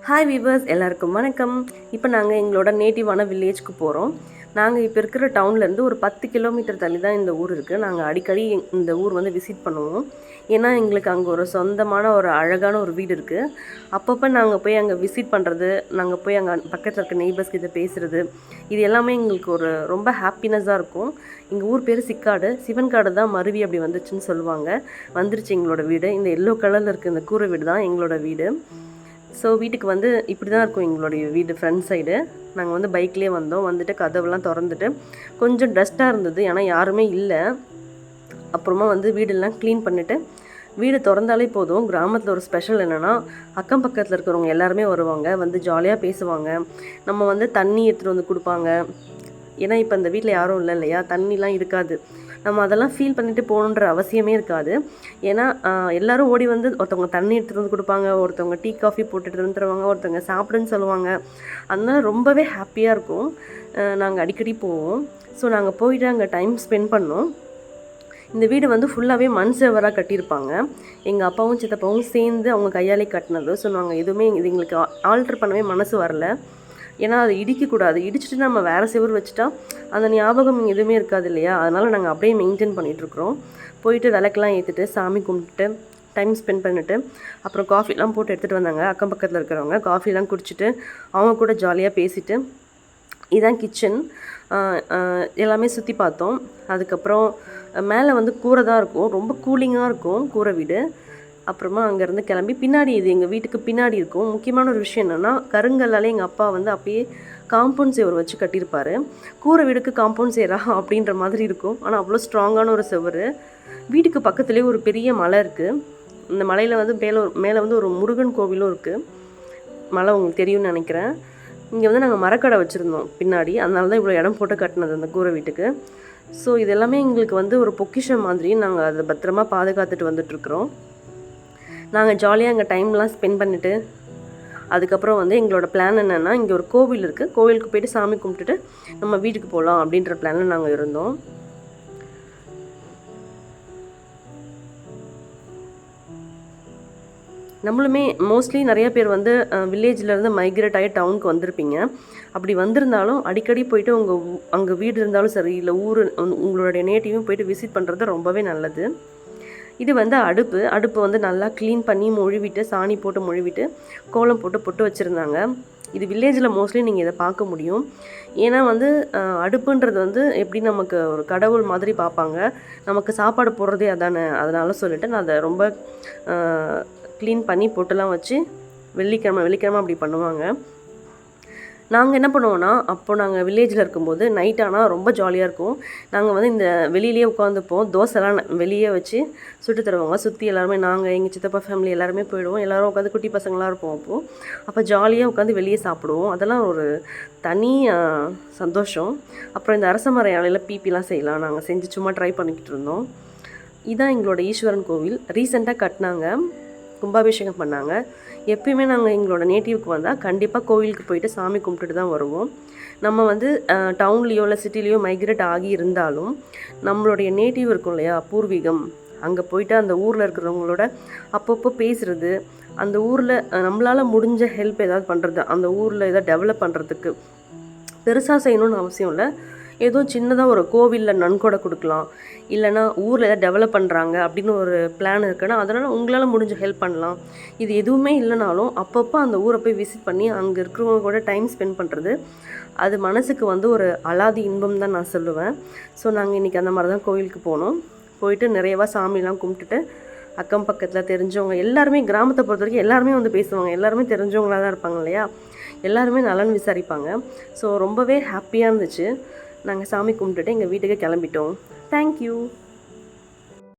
Hi viewers, எல்லாருக்கும் வணக்கம். இப்போ நாங்கள் எங்களோட நேட்டிவான வில்லேஜ்க்கு போகிறோம். நாங்கள் இப்போ இருக்கிற டவுன்லேருந்து ஒரு 10 கிலோமீட்டர் தள்ளி தான் இந்த ஊர் இருக்குது. நாங்கள் அடிக்கடி இந்த ஊர் வந்து விசிட் பண்ணுவோம். ஏன்னா எங்களுக்கு அங்கே ஒரு சொந்தமான ஒரு அழகான ஒரு வீடு இருக்குது. அப்பப்போ நாங்கள் போய் அங்கே விசிட் பண்ணுறது, நாங்கள் போய் அங்கே பக்கத்தில் இருக்க நெய்பர்ஸ் கிட்ட பேசுகிறது, இது எல்லாமே எங்களுக்கு ஒரு ரொம்ப ஹாப்பினஸ்ஸாக இருக்கும். எங்கள் ஊர் பேர் சிக்காடு. சிவன் காடு தான் மருவி அப்படி வந்துச்சுன்னு சொல்லுவாங்க. வந்துருச்சு எங்களோட வீடு. இந்த எல்லோ கலரில் இருக்க இந்த கூரை வீடு தான் எங்களோட வீடு. ஸோ வீட்டுக்கு வந்து இப்படி தான் இருக்கும் எங்களுடைய வீடு ஃப்ரண்ட் சைடு. நாங்கள் வந்து பைக்லேயே வந்தோம். வந்துட்டு கதவுலாம் திறந்துட்டு கொஞ்சம் டஸ்ட்டாக இருந்தது, ஏன்னா யாருமே இல்லை. அப்புறமா வந்து வீடெல்லாம் க்ளீன் பண்ணிவிட்டு வீடு திறந்தாலே போதும். கிராமத்தில் ஒரு ஸ்பெஷல் என்னென்னா, அக்கம் பக்கத்தில் இருக்கிறவங்க எல்லாருமே வருவாங்க, வந்து ஜாலியாக பேசுவாங்க. நம்ம வந்து தண்ணி எடுத்துகிட்டு வந்து கொடுப்பாங்க. ஏன்னா இப்போ இந்த வீட்டில் யாரும் இல்லை இல்லையா, தண்ணிலாம் இருக்காது. நம்ம அதெல்லாம் ஃபீல் பண்ணிட்டு போகணுன்ற அவசியமே இருக்காது. ஏன்னா எல்லோரும் ஓடி வந்து ஒருத்தவங்க தண்ணி எடுத்துகிட்டு வந்து கொடுப்பாங்க, ஒருத்தவங்க டீ காஃபி போட்டுட்டு வந்துடுவாங்க, ஒருத்தவங்க சாப்பிடுன்னு சொல்லுவாங்க. அதனால ரொம்பவே ஹாப்பியாக இருக்கும். நாங்கள் அடிக்கடி போவோம். ஸோ நாங்கள் போயிட்டு அங்கே டைம் ஸ்பெண்ட் பண்ணோம். இந்த வீடு வந்து ஃபுல்லாகவே மண் செவராக கட்டியிருப்பாங்க. எங்கள் அப்பாவும் சித்தப்பாவும் சேர்ந்து அவங்க கையாலே கட்டினது. ஸோ நாங்கள் எதுவுமே இது எங்களுக்கு ஆல்ட்ரு பண்ணவே மனசு வரல. ஏன்னா அது இடிக்கக்கூடாது. இடிச்சிட்டு நம்ம வேறு செவுரு வச்சுட்டா அந்த ஞாபகம் எதுவுமே இருக்காது இல்லையா. அதனால் நாங்கள் அப்படியே மெயின்டைன் பண்ணிகிட்ருக்குறோம். போயிட்டு விளக்கெலாம் ஏற்றிட்டு சாமி கும்பிட்டுட்டு டைம் ஸ்பெண்ட் பண்ணிவிட்டு அப்புறம் காஃபிலாம் போட்டு எடுத்துகிட்டு வந்தாங்க அக்கம் பக்கத்தில் இருக்கிறவங்க. காஃபிலாம் குடிச்சிட்டு அவங்க கூட ஜாலியாக பேசிவிட்டு, இதுதான் கிச்சன். எல்லாமே சுற்றி பார்த்தோம். அதுக்கப்புறம் மேலே வந்து கூரை தான் இருக்கும், ரொம்ப கூலிங்காக இருக்கும் கூரை வீடு. அப்புறமா அங்கேருந்து கிளம்பி பின்னாடி, இது எங்கள் வீட்டுக்கு பின்னாடி இருக்கும். முக்கியமான ஒரு விஷயம் என்னென்னா, கருங்கல்லால் எங்கள் அப்பா வந்து அப்பயே காம்பவுண்ட் செவர் வச்சு கட்டியிருப்பார். கூரை வீடுக்கு காம்பவுண்ட் சேரா அப்படின்ற மாதிரி இருக்கும், ஆனால் அவ்வளோ ஸ்ட்ராங்கான ஒரு செவர். வீட்டுக்கு பக்கத்துலேயே ஒரு பெரிய மலை இருக்குது. இந்த மலையில் வந்து மேலே வந்து ஒரு முருகன் கோவிலும் இருக்குது. மலை உங்களுக்கு தெரியும்னு நினைக்கிறேன். இங்கே வந்து நாங்கள் மரக்கடை வச்சுருந்தோம் பின்னாடி, அதனால தான் இவ்வளோ இடம் போட்டு கட்டினது அந்த கூரை வீட்டுக்கு. ஸோ இது எல்லாமே எங்களுக்கு வந்து ஒரு பொக்கிஷம் மாதிரி. நாங்கள் அதை பத்திரமா பாதுகாத்துட்டு வந்துட்டுருக்குறோம். நாங்கள் ஜாலியாக அங்கே டைம்லாம் ஸ்பெண்ட் பண்ணிவிட்டு அதுக்கப்புறம் வந்து எங்களோட பிளான் என்னென்னா, இங்கே ஒரு கோவில் இருக்குது, கோவிலுக்கு போய்ட்டு சாமி கும்பிட்டுட்டு நம்ம வீட்டுக்கு போகலாம் அப்படின்ற பிளானில் நாங்கள் இருந்தோம். நம்மளுமே மோஸ்ட்லி நிறைய பேர் வந்து வில்லேஜ்லேருந்து மைக்ரேட் ஆகி டவுனுக்கு வந்திருப்பீங்க. அப்படி வந்திருந்தாலும் அடிக்கடி போயிட்டு அங்கே வீடு இருந்தாலும் சரி, இல்லை உங்களுடைய நேட்டிவும் போயிட்டு விசிட் பண்ணுறது ரொம்பவே நல்லது. இது வந்து அடுப்பு வந்து நல்லா க்ளீன் பண்ணி மொழுவிட்டு, சாணி போட்டு மொழுவிட்டு, கோலம் போட்டு பொட்டு வச்சுருந்தாங்க. இது வில்லேஜில் மோஸ்ட்லி நீங்கள் இதை பார்க்க முடியும். ஏன்னா வந்து அடுப்புன்றது வந்து எப்படி நமக்கு ஒரு கடவுள் மாதிரி பார்ப்பாங்க. நமக்கு சாப்பாடு போடுறதே அதானே. அதனால சொல்லிட்டு நான் அதை ரொம்ப க்ளீன் பண்ணி பொட்டுலாம் வச்சு வெள்ளிக்கிழமை அப்படி பண்ணுவாங்க. நாங்கள் என்ன பண்ணுவோன்னா, அப்போது நாங்கள் வில்லேஜில் இருக்கும்போது நைட் ஆனால் ரொம்ப ஜாலியாக இருக்கும். நாங்கள் வந்து இந்த வெளியிலேயே உட்காந்துப்போம். தோசைலாம் வெளியே வச்சு சுட்டு தருவாங்க. சுற்றி எல்லாருமே நாங்கள் எங்கள் சித்தப்பா ஃபேமிலி எல்லாருமே போயிடுவோம். எல்லோரும் உட்காந்து குட்டி பசங்களாக இருப்போம். அப்போ ஜாலியாக உட்காந்து வெளியே சாப்பிடுவோம். அதெல்லாம் ஒரு தனி சந்தோஷம். அப்புறம் இந்த அரச மர இலையில் பீப்பிலாம் செய்யலாம். நாங்கள் செஞ்சு சும்மா ட்ரை பண்ணிக்கிட்டு இருந்தோம். இதுதான் எங்களோட ஈஸ்வரன் கோவில். ரீசெண்டாக கட்டினாங்க, கும்பாபிஷேகம் பண்ணாங்க. எப்பயுமே நாங்கள் எங்களோட நேட்டிவ்க்கு வந்தால் கண்டிப்பாக கோவிலுக்கு போயிட்டு சாமி கும்பிட்டுட்டு தான் வருவோம். நம்ம வந்து டவுன்லேயோ இல்லை சிட்டிலேயோ மைக்ரேட் ஆகி இருந்தாலும் நம்மளுடைய நேட்டிவ் இருக்கும் இல்லையா, பூர்வீகம், அங்கே போயிட்டு அந்த ஊரில் இருக்கிறவங்களோட அப்பப்போ பேசுகிறது, அந்த ஊரில் நம்மளால் முடிஞ்ச ஹெல்ப் ஏதாவது பண்ணுறது, அந்த ஊரில் ஏதாவது டெவலப் பண்ணுறதுக்கு பெருசாக செய்யணும்னு அவசியம் இல்லை. ஏதோ சின்னதாக ஒரு கோவிலில் நன்கொடை கொடுக்கலாம், இல்லைனா ஊரில் எதாவது டெவலப் பண்ணுறாங்க அப்படின்னு ஒரு பிளான் இருக்குன்னா அதனால் உங்களால் முடிஞ்ச ஹெல்ப் பண்ணலாம். இது எதுவுமே இல்லைனாலும் அப்பப்போ அந்த ஊரை போய் விசிட் பண்ணி அங்கே இருக்கிறவங்க கூட டைம் ஸ்பெண்ட் பண்ணுறது, அது மனசுக்கு வந்து ஒரு அலாதி இன்பம் தான் நான் சொல்லுவேன். ஸோ நாங்கள் இன்றைக்கி அந்த மாதிரி தான் கோவிலுக்கு போனோம். போயிட்டு நிறையவா சாமிலாம் கும்பிட்டுட்டு அக்கம் பக்கத்தில் தெரிஞ்சவங்க எல்லாருமே, கிராமத்தை பொறுத்த வரைக்கும் எல்லாருமே வந்து பேசுவாங்க, எல்லாருமே தெரிஞ்சவங்களாக தான் இருப்பாங்க இல்லையா, எல்லாருமே நலன் விசாரிப்பாங்க. ஸோ ரொம்பவே ஹாப்பியாக இருந்துச்சு. நாங்கள் சாமி கும்பிட்டுட்டு எங்கள் வீட்டுக்கு கிளம்பிட்டோம். தேங்க்யூ.